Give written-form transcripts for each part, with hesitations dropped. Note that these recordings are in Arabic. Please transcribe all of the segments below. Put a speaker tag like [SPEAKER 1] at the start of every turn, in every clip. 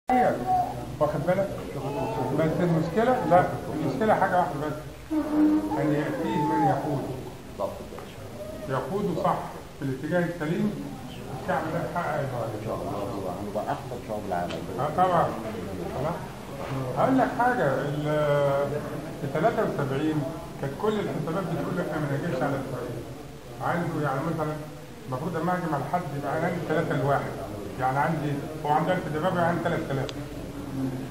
[SPEAKER 1] واخد بالك؟ بس المشكلة لا، المشكلة حاجة واحدة بس، أن يأتيه من يقوده صح في الاتجاه السليم، الشعب ده يحقق الغاية.
[SPEAKER 2] ان شاء الله هنبقى احسن شعوب العالم.
[SPEAKER 1] طبعا. هقول لك حاجة، في 73 كانت كل الحسابات بتقول لك احنا ما نجيش على اسرائيل. عنده يعني مثلا المفروض لما اهجم على حد يبقى انا عندي 3 لواحد، يعني عندي هو عنده 1000 دبابة يعني 3000.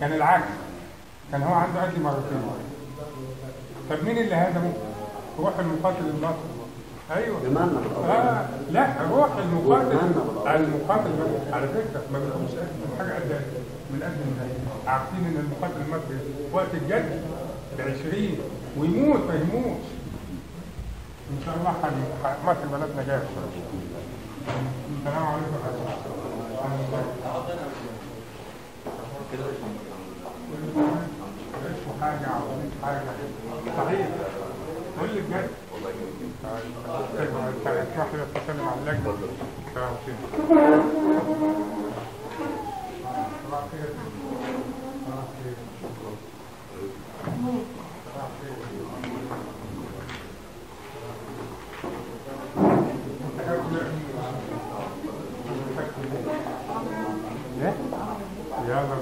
[SPEAKER 1] كان العكس، كان هو عنده قد مرتين. طب مين اللي هزمه؟ روح المقاتل الناصر. ايوه لا، روح المقاتل على فكره ما بيكونش حاجه قد من قد عارفين ان المقاتل المصري وقت الجد ب20 ويموت ما يموتش ان شاء الله. مصر بلدنا جايه. السلام عليكم حاجه عظيم حاجه صحيح. قول لي بجد اسمح لي اتكلم عن اللجنه. صباح الخير. صباح الخير. صباح الخير. صباح الخير. يلا